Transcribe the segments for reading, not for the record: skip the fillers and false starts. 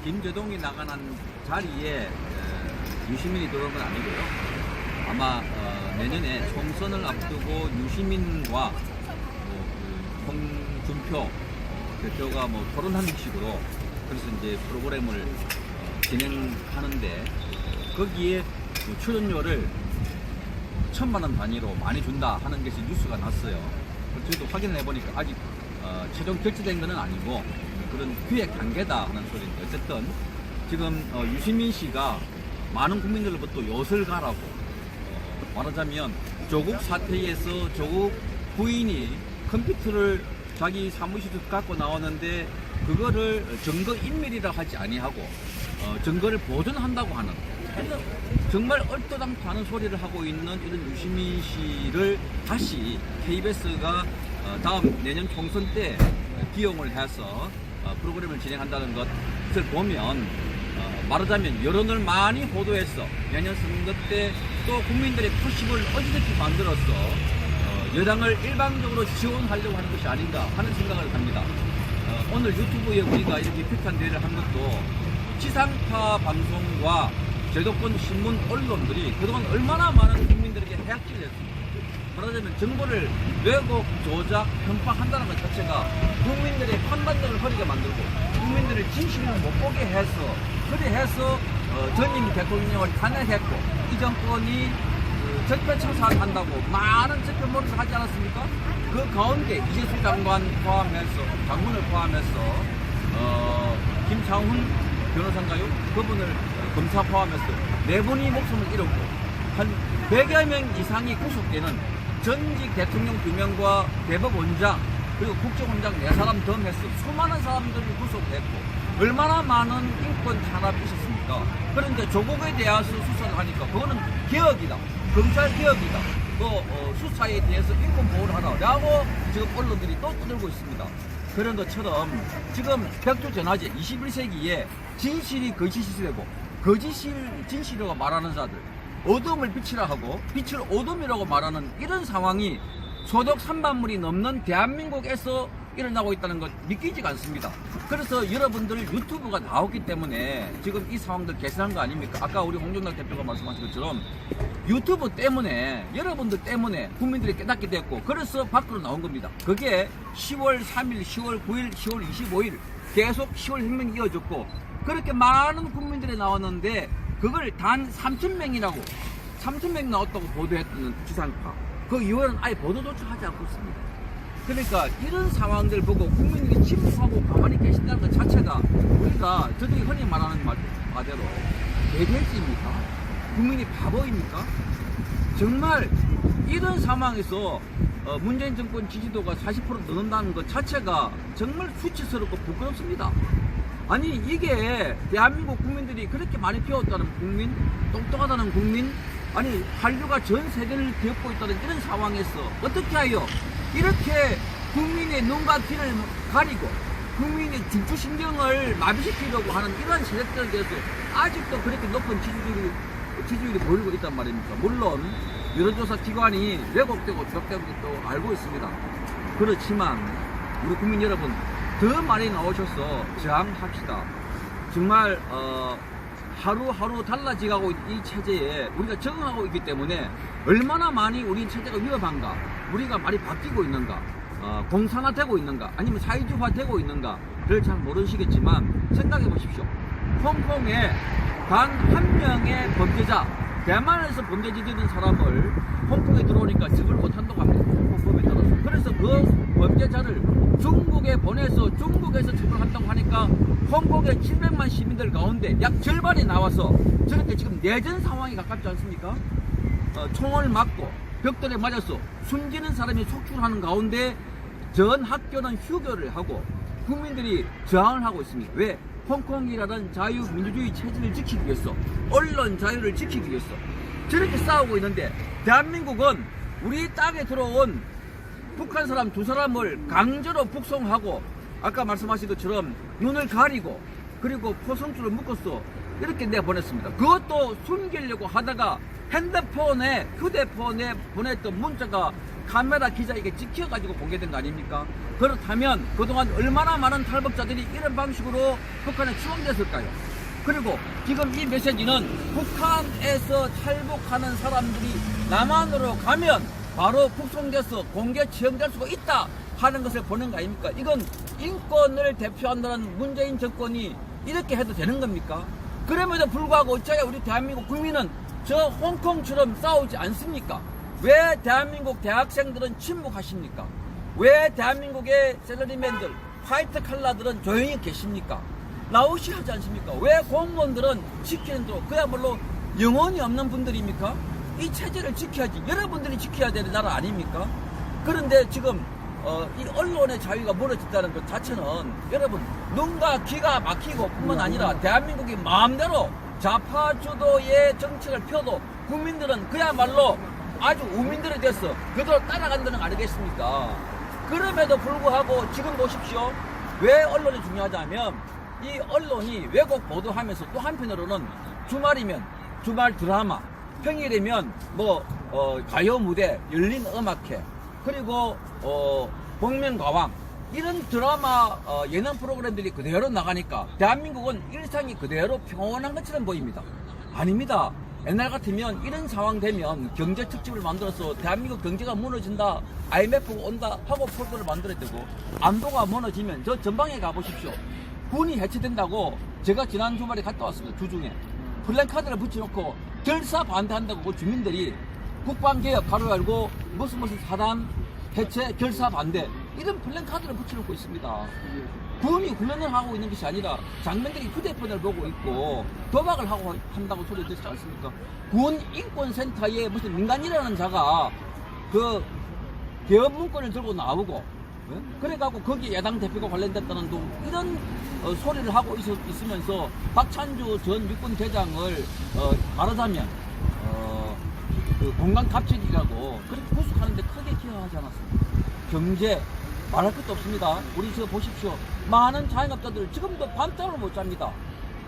김재동이 나가는 자리에 유시민이 들어온 건 아니고요. 아마 내년에 총선을 앞두고 유시민과 홍준표 대표가 토론하는 식으로 그래서 이제 프로그램을 진행하는데 거기에 출연료를 1,000만 원 단위로 많이 준다 하는 것이 뉴스가 났어요. 저희도 확인을 해보니까 아직 최종 결제된 것은 아니고 그런 기획 단계다 하는 소리인데 어쨌든 지금 유시민 씨가 많은 국민들로부터 엿을 가라고 말하자면 조국 사태에서 조국 부인이 컴퓨터를 자기 사무실에서 갖고 나오는데 그거를 증거인멸이라 하지 아니하고 증거를 보존한다고 하는 정말 얼토당토 않은 소리를 하고 있는 이런 유시민 씨를 다시 KBS가 다음 내년 총선 때 기용을 해서 프로그램을 진행한다는 것을 보면 말하자면 여론을 많이 보도해서 내년 선거 때 또 국민들의 표심을 어지럽게 만들어서 여당을 일방적으로 지원하려고 하는 것이 아닌가 하는 생각을 합니다. 오늘 유튜브에 우리가 이렇게 비판 대회를 한 것도 지상파 방송과 제도권 신문 언론들이 그동안 얼마나 많은 국민들에게 해악질을 했습니다. 말하자면 정보를 왜곡, 조작, 편파한다는 것 자체가 국민들의 판단력을 흐리게 만들고 국민들을 진실을 못 보게 해서 그래 해서 전임 대통령을 탄핵했고 이 정권이 적폐 청산한다고 많은 적폐 몰이를 하지 않았습니까? 그 가운데 이재수 장관을 포함해서 김창훈 변호사인가요? 그분을 검사 포함해서 네 분이 목숨을 잃었고 한 100여 명 이상이 구속되는 전직 대통령 2명과 대법원장 그리고 국정원장 4사람 더 해서 수많은 사람들을 구속했고 얼마나 많은 인권 탄압이 있었습니까? 그런데 조국에 대해서 수사를 하니까 그거는 개혁이다. 검찰 개혁이다. 수사에 대해서 인권 보호를 하라라고 지금 언론들이 또 떠들고 있습니다. 그런 것처럼 지금 백두전화제 21세기에 진실이 거짓이 되고 진실이라고 말하는 자들 어둠을 빛이라 하고 빛을 어둠이라고 말하는 이런 상황이 소득 3만물이 넘는 대한민국에서 일어나고 있다는 것 믿기지가 않습니다. 그래서 여러분들 유튜브가 나오기 때문에 지금 이 상황들 개선한 거 아닙니까? 아까 우리 홍준표 대표가 말씀하신 것처럼 유튜브 때문에 여러분들 때문에 국민들이 깨닫게 됐고 그래서 밖으로 나온 겁니다. 그게 10월 3일, 10월 9일, 10월 25일 계속 10월 혁명이 이어졌고 그렇게 많은 국민들이 나왔는데 그걸 단 3,000명이라고 3,000명 나왔다고 보도했던 지상파 그 이후에는 아예 보도조차 하지 않고 있습니다. 그러니까 이런 상황들 보고 국민들이 침묵하고 가만히 계신다는 것 자체가 우리가 저들이 흔히 말하는 말대로 대변지입니까? 국민이 바보입니까? 정말 이런 상황에서 문재인 정권 지지도가 40% 넘는다는 것 자체가 정말 수치스럽고 부끄럽습니다. 아니 이게 대한민국 국민들이 그렇게 많이 배웠다는 국민, 똑똑하다는 국민, 아니 한류가 전 세계를 뒤엎고 있다는 이런 상황에서 어떻게 하여 이렇게 국민의 눈과 귀를 가리고 국민의 중추신경을 마비시키려고 하는 이러한 세력들에 대해서 아직도 그렇게 높은 지지율이 보이고 있단 말입니까? 물론 여론조사 기관이 왜곡되고 조작되고 또 알고 있습니다. 그렇지만 우리 국민 여러분 더 많이 나오셔서 저항합시다. 정말 하루하루 달라지고 이 체제에 우리가 적응하고 있기 때문에 얼마나 많이 우리 체제가 위험한가, 우리가 많이 바뀌고 있는가, 공산화되고 있는가, 아니면 사회주의화되고 있는가를 잘 모르시겠지만 생각해 보십시오. 홍콩에 단 한 명의 범죄자, 대만에서 범죄 저지른 사람을 홍콩에 들어오니까 적을 못한다고 합니다. 홍콩법에 따라서. 그래서 그 범죄자를 중국에 보내서 중국에서 처벌한다고 하니까 홍콩의 700만 시민들 가운데 약 절반이 나와서 저렇게 지금 내전 상황이 가깝지 않습니까? 총을 맞고 벽돌에 맞아서 숨지는 사람이 속출하는 가운데 전 학교는 휴교를 하고 국민들이 저항을 하고 있습니다. 왜? 홍콩이라는 자유민주주의 체제를 지키기 위해서, 언론 자유를 지키기 위해서 저렇게 싸우고 있는데 대한민국은 우리 땅에 들어온 북한 사람 2사람을 강제로 북송하고 아까 말씀하신 것처럼 눈을 가리고 그리고 포성줄을 묶어서 이렇게 내보냈습니다. 그것도 숨기려고 하다가 휴대폰에 보냈던 문자가 카메라 기자에게 찍혀가지고 공개된 거 아닙니까? 그렇다면 그동안 얼마나 많은 탈북자들이 이런 방식으로 북한에 추방됐을까요? 그리고 지금 이 메시지는 북한에서 탈북하는 사람들이 남한으로 가면 바로 북송돼서 공개 처형될 수가 있다 하는 것을 보는 거 아닙니까? 이건 인권을 대표한다는 문재인 정권이 이렇게 해도 되는 겁니까? 그럼에도 불구하고 어찌하여 우리 대한민국 국민은 저 홍콩처럼 싸우지 않습니까? 왜 대한민국 대학생들은 침묵하십니까? 왜 대한민국의 샐러리맨들, 화이트 칼라들은 조용히 계십니까? 나오셔야 하지 않습니까? 왜 공무원들은 지키는 대로 그야말로 영혼이 없는 분들입니까? 이 체제를 지켜야지. 여러분들이 지켜야 되는 나라 아닙니까? 그런데 지금 이 언론의 자유가 무너졌다는 것 자체는 여러분 눈과 귀가 막히고 뿐만 아니라 대한민국이 마음대로 좌파 주도의 정책을 펴도 국민들은 그야말로 아주 우민들이 돼서 그대로 따라간다는 거 아니겠습니까? 그럼에도 불구하고 지금 보십시오. 왜 언론이 중요하냐면 이 언론이 왜곡 보도하면서 또 한편으로는 주말이면 주말 드라마, 평일이면 가요 무대, 열린 음악회, 그리고 복면가왕 이런 드라마 예능 프로그램들이 그대로 나가니까 대한민국은 일상이 그대로 평온한 것처럼 보입니다. 아닙니다. 옛날 같으면 이런 상황 되면 경제 특집을 만들어서 대한민국 경제가 무너진다, IMF가 온다 하고 프로그램을 만들어야 되고, 안보가 무너지면 저 전방에 가보십시오. 군이 해체된다고 제가 지난 주말에 갔다 왔습니다. 주중에 플랜카드를 붙여놓고 결사 반대한다고 그 주민들이 국방개혁 가로 열고 무슨 사단 해체 결사 반대 이런 플랜카드를 붙여놓고 있습니다. 군이 훈련을 하고 있는 것이 아니라 장병들이 휴대폰을 보고 있고 도박을 하고 한다고 소리 듣지 않습니까? 군 인권센터에 무슨 민간인이라는 자가 그 개업 문건을 들고 나오고 그래갖고 거기 야당 대표가 관련됐다는 이런 소리를 하고 있으면서 박찬주 전 육군 대장을 말하자면 그 공간 갑질이라고 그렇게 구속하는데 크게 기여하지 않았습니다. 경제 말할 것도 없습니다. 우리 저 보십시오. 많은 자영업자들 지금도 밤잠을 못 잡니다.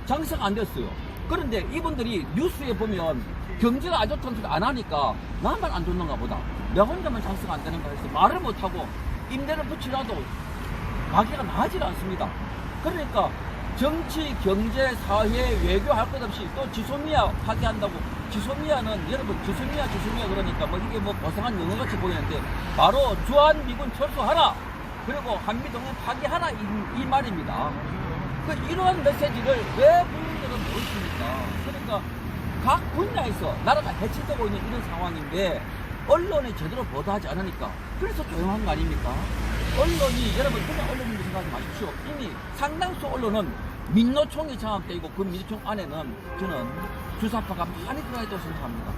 장사가 안 됐어요. 그런데 이분들이 뉴스에 보면 경제가 안 좋다는 소리 안 하니까 나만 안 좋는가 보다. 내 혼자만 장사가 안 되는가 해서 말을 못하고 임대를 붙이라도 가게가 나아질 않습니다. 그러니까 정치, 경제, 사회, 외교 할 것 없이 또 지소미아 파괴한다고. 지소미아는 여러분 지소미아 그러니까 이게 고상한 용어같이 보이는데 바로 주한미군 철수하라. 그리고 한미동맹 파괴하라 이 말입니다. 이러한 메시지를 왜 국민들은 모르십니까? 그러니까 각 분야에서 나라가 해체되고 있는 이런 상황인데 언론이 제대로 보도하지 않으니까 그래서 조용한 거 아닙니까? 언론이 여러분 그냥 언론인 생각하지 마십시오. 이미 상당수 언론은 민노총이 장악되어 있고 그 민노총 안에는 저는 주사파가 많이 들어가 있다고 생각합니다.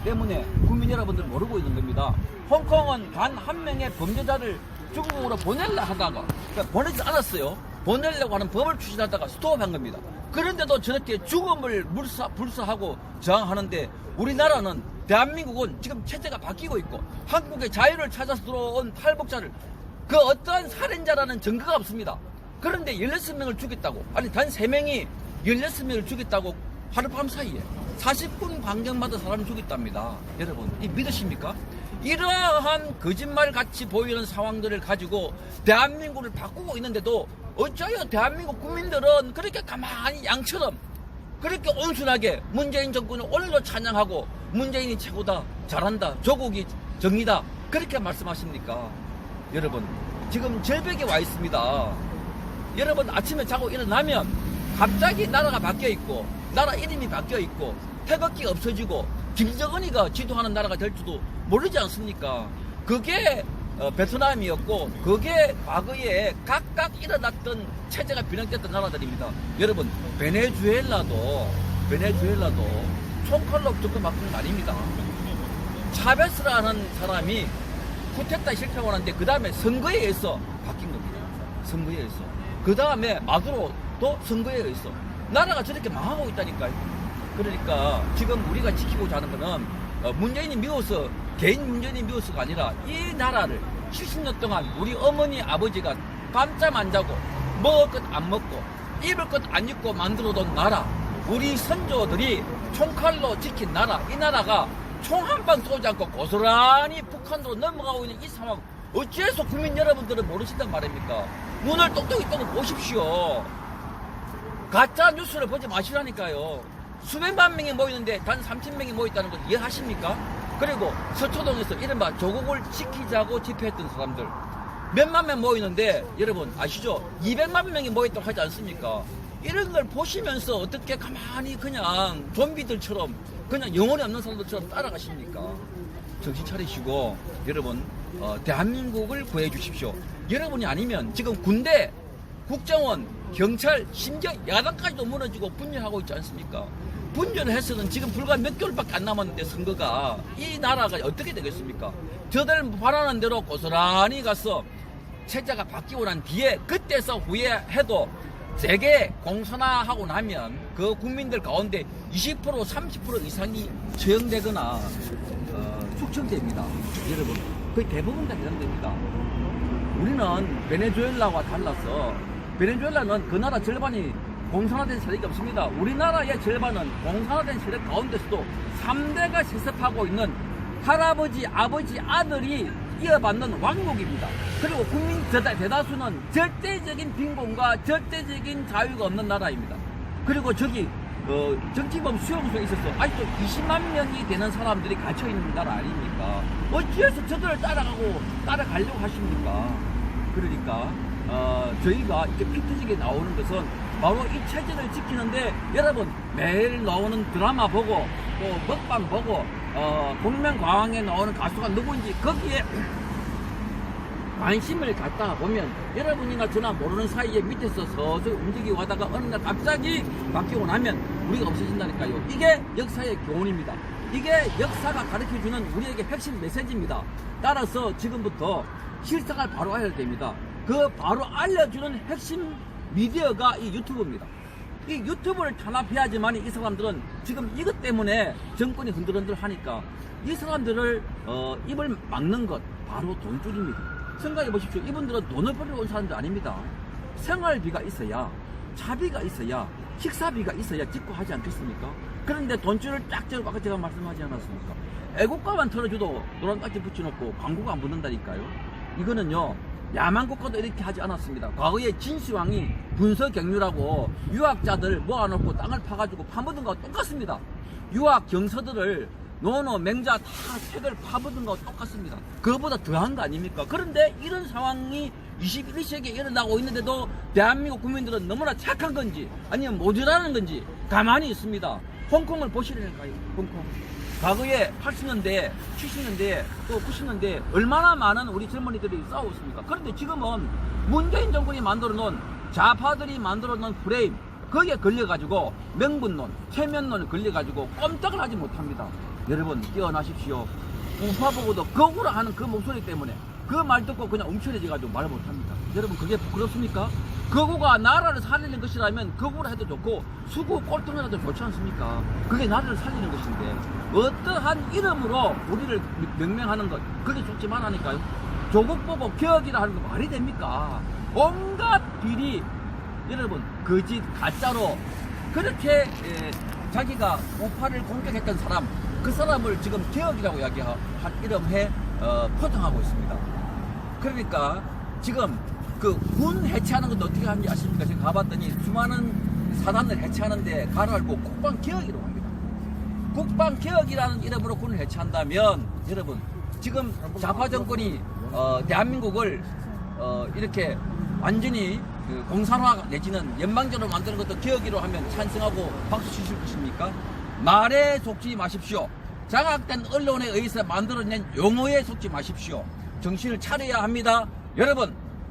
때문에 국민 여러분들 모르고 있는 겁니다. 홍콩은 단 한 명의 범죄자를 중국으로 보내려 하다가 그러니까 보내지 않았어요. 보내려고 하는 법을 추진하다가 스톱한 겁니다. 그런데도 저렇게 죽음을 불사하고 저항하는데 우리나라는 대한민국은 지금 체제가 바뀌고 있고 한국의 자유를 찾아서 들어온 탈북자를 그 어떠한 살인자라는 증거가 없습니다. 그런데 16명을 죽였다고 아니 단 3명이 16명을 죽였다고 하룻밤 사이에 40분 반경마다 사람을 죽였답니다. 여러분 이 믿으십니까? 이러한 거짓말같이 보이는 상황들을 가지고 대한민국을 바꾸고 있는데도 어쩌여 대한민국 국민들은 그렇게 가만히 양처럼 그렇게 온순하게 문재인 정권을 오늘도 찬양하고 문재인이 최고다, 잘한다, 조국이 정의다 그렇게 말씀하십니까? 여러분 지금 절벽에 와 있습니다. 여러분 아침에 자고 일어나면 갑자기 나라가 바뀌어 있고 나라 이름이 바뀌어 있고 태극기 없어지고 김정은이가 지도하는 나라가 될지도 모르지 않습니까? 그게 베트남이었고 그게 과거에 각각 일어났던 체제가 변형됐던 나라들입니다. 여러분 베네수엘라도 총칼로 접근 바꾼 거 아닙니다. 차베스라는 사람이 쿠데타 실패하고 났는데 그 다음에 선거에 의해서 바뀐 겁니다. 선거에 의해서. 그 다음에 마두로도 선거에 의해서. 나라가 저렇게 망하고 있다니까요. 그러니까 지금 우리가 지키고자 하는 거는 문재인이 미워서 개인 문재인이 미워서가 아니라 이 나라를 70년 동안 우리 어머니 아버지가 밤잠 안 자고 먹을 것 안 먹고 입을 것 안 입고 만들어둔 나라 우리 선조들이 총칼로 지킨 나라 이 나라가 총 한 방 쏘지 않고 고스란히 북한으로 넘어가고 있는 이 상황 어째서 국민 여러분들은 모르신단 말입니까? 눈을 똑똑히 뜨고 보십시오. 가짜 뉴스를 보지 마시라니까요. 수백만 명이 모이는데 단 3,000명이 모였다는 걸 이해하십니까? 그리고 서초동에서 이른바 조국을 지키자고 집회했던 사람들 몇만 명 모이는데 여러분 아시죠? 200만 명이 모였다고 하지 않습니까? 이런 걸 보시면서 어떻게 가만히 그냥 좀비들처럼 그냥 영혼이 없는 사람들처럼 따라가십니까? 정신 차리시고 여러분 대한민국을 구해 주십시오. 여러분이 아니면 지금 군대, 국정원, 경찰, 심지어 야당까지도 무너지고 분열하고 있지 않습니까? 분열을 해서는 지금 불과 몇 개월밖에 안 남았는데 선거가 이 나라가 어떻게 되겠습니까? 저들 바라는 대로 고스란히 가서 체제가 바뀌고 난 뒤에 그때서 후회해도 세계 공산화하고 나면 그 국민들 가운데 20% 30% 이상이 처형되거나 숙청됩니다. 여러분 거의 대부분 다 해당됩니다. 우리는 베네수엘라와 달라서 베네수엘라는 그 나라 절반이 공산화된 세력이 없습니다. 우리나라의 절반은 공산화된 세력 가운데서도 3대가 세습하고 있는 할아버지, 아버지, 아들이 이어받는 왕국입니다. 그리고 국민 대다수는 절대적인 빈곤과 절대적인 자유가 없는 나라입니다. 그리고 저기 정치범 수용소에 있어서 아직도 20만 명이 되는 사람들이 갇혀있는 나라 아닙니까? 어찌해서 저들을 따라가려고 하십니까? 그러니까 저희가 이렇게 피 터지게 나오는 것은 바로 이 체제를 지키는데 여러분 매일 나오는 드라마 보고 또 먹방 보고 복면가왕에 나오는 가수가 누구인지 거기에 관심을 갖다가 보면 여러분이나 저나 모르는 사이에 밑에서 서서히 움직이고 하다가 어느 날 갑자기 바뀌고 나면 우리가 없어진다니까요. 이게 역사의 교훈입니다. 이게 역사가 가르쳐주는 우리에게 핵심 메시지입니다. 따라서 지금부터 실상을 바로 알아야 됩니다. 그 바로 알려주는 핵심 미디어가 이 유튜브입니다. 이 유튜브를 탄압해야지만 이 사람들은 지금 이것 때문에 정권이 흔들흔들 하니까 이 사람들을 입을 막는 것 바로 돈줄입니다. 생각해 보십시오. 이분들은 돈을 벌러 온 사람들 아닙니다. 생활비가 있어야 차비가 있어야 식사비가 있어야 찍고 하지 않겠습니까? 그런데 돈줄을 쫙 재고 아까 제가 말씀하지 않았습니까? 애국가만 틀어줘도 노란 딱지 붙여놓고 광고가 안 붙는다니까요. 이거는요 야만국가도 이렇게 하지 않았습니다. 과거에 진시황이 분서경유라고 유학자들 모아놓고 땅을 파가지고 파묻은 거와 똑같습니다. 유학 경서들을 노노 맹자 다 책을 파묻은 거와 똑같습니다. 그거보다 더한 거 아닙니까? 그런데 이런 상황이 21세기에 일어나고 있는데도 대한민국 국민들은 너무나 착한 건지 아니면 모자라는 건지 가만히 있습니다. 홍콩을 보시라니까요. 홍콩. 과거에 80년대, 70년대, 또 90년대 얼마나 많은 우리 젊은이들이 싸우고 있습니까? 그런데 지금은 문재인 정권이 만들어 놓은 좌파들이 만들어 놓은 프레임 거기에 걸려가지고 명분론, 체면론에 걸려가지고 꼼짝을 하지 못합니다. 여러분 깨어나십시오. 우파 보고도 거구라 하는 그 목소리 때문에 그 말 듣고 그냥 움츠러져가지고 말 못합니다. 여러분 그게 부끄럽습니까? 거구가 나라를 살리는 것이라면 거구라 해도 좋고 수구 꼴통이라도 좋지 않습니까? 그게 나라를 살리는 것인데 어떠한 이름으로 우리를 명명하는 것 그게 좋지만 하니까요. 조국 보고 개혁이라 하는 거 말이 됩니까? 온갖 비리 여러분 거짓 가짜로 그렇게 자기가 우파를 공격했던 사람 그 사람을 지금 개혁이라고 이야기한 이름에 포장하고 있습니다. 그러니까 지금 그 군 해체하는 것도 어떻게 하는지 아십니까? 제가 가봤더니 수많은 사단을 해체하는데 가로 알고 국방개혁이라고 합니다. 국방개혁이라는 이름으로 군을 해체한다면 여러분 지금 좌파 정권이 대한민국을 이렇게 완전히 그 공산화 내지는 연방제로 만드는 것도 개혁이라고 하면 찬성하고 박수 치실 것입니까? 말에 속지 마십시오. 장악된 언론에 의해서 만들어낸 용어에 속지 마십시오. 정신을 차려야 합니다.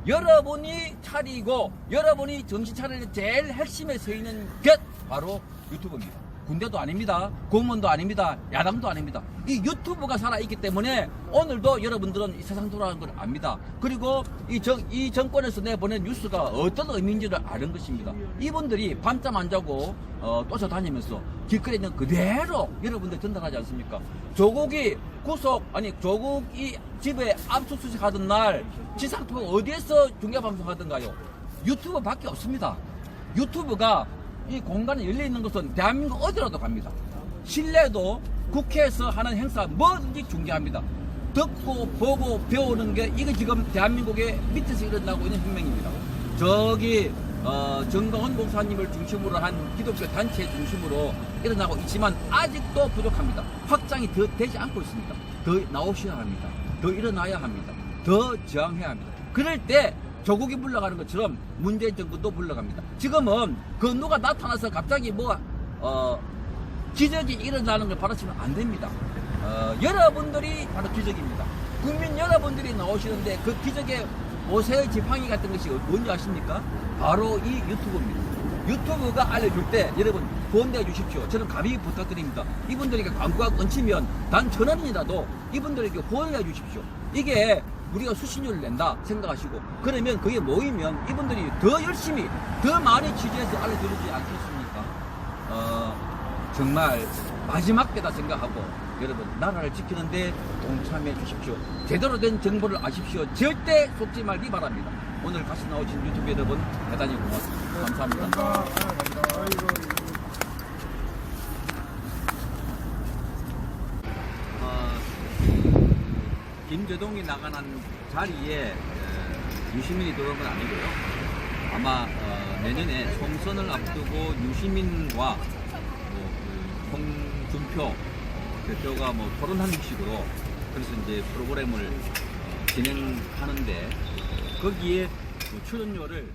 여러분이 차리고 여러분이 정신 차리는 제일 핵심에 서 있는 것 바로 유튜브입니다. 군대도 아닙니다. 공무원도 아닙니다. 야당도 아닙니다. 이 유튜브가 살아있기 때문에 오늘도 여러분들은 이 세상 돌아가는 걸 압니다. 그리고 이 정권에서 내보낸 뉴스가 어떤 의미인지를 아는 것입니다. 이분들이 밤잠 안 자고 쫓아다니면서 길거리에 있는 그대로 여러분들 전달하지 않습니까? 조국이 조국이 집에 압수수색 하던 날 지상파가 어디에서 중계방송 하던가요? 유튜브 밖에 없습니다. 유튜브가 이 공간에 열려있는 것은 대한민국 어디라도 갑니다. 신뢰도 국회에서 하는 행사 뭐든지 중재합니다. 듣고 보고 배우는 게 이게 지금 대한민국의 밑에서 일어나고 있는 혁명입니다. 저기 정동원 목사님을 중심으로 한 기독교 단체 중심으로 일어나고 있지만 아직도 부족합니다. 확장이 더 되지 않고 있습니다. 더 나오셔야 합니다. 더 일어나야 합니다. 더 저항해야 합니다. 그럴 때 조국이 물러가는 것처럼 문재인 정부도 물러갑니다. 지금은 그 누가 나타나서 갑자기 기적이 일어나는 걸 바라시면 안 됩니다. 여러분들이 바로 기적입니다. 국민 여러분들이 나오시는데 그 기적의 모세의 지팡이 같은 것이 뭔지 아십니까? 바로 이 유튜브입니다. 유튜브가 알려줄 때 여러분 후원해 주십시오. 저는 감히 부탁드립니다. 이분들에게 광고가 끊기면 단 1,000원이라도 이분들에게 후원해 주십시오. 이게 우리가 수신료를 낸다 생각하시고 그러면 그게 모이면 이분들이 더 열심히 더 많이 취재해서 알려드리지 않겠습니까? 정말 마지막 때다 생각하고 여러분 나라를 지키는데 동참해 주십시오. 제대로 된 정보를 아십시오. 절대 속지 말기 바랍니다. 오늘 같이 나오신 유튜브 여러분 대단히 고맙습니다. 감사합니다. 김재동이 나가는 자리에 유시민이 들어온 건 아니고요. 아마 내년에 총선을 앞두고 유시민과 홍준표 대표가 토론하는 식으로 그래서 이제 프로그램을 진행하는데 거기에 출연료를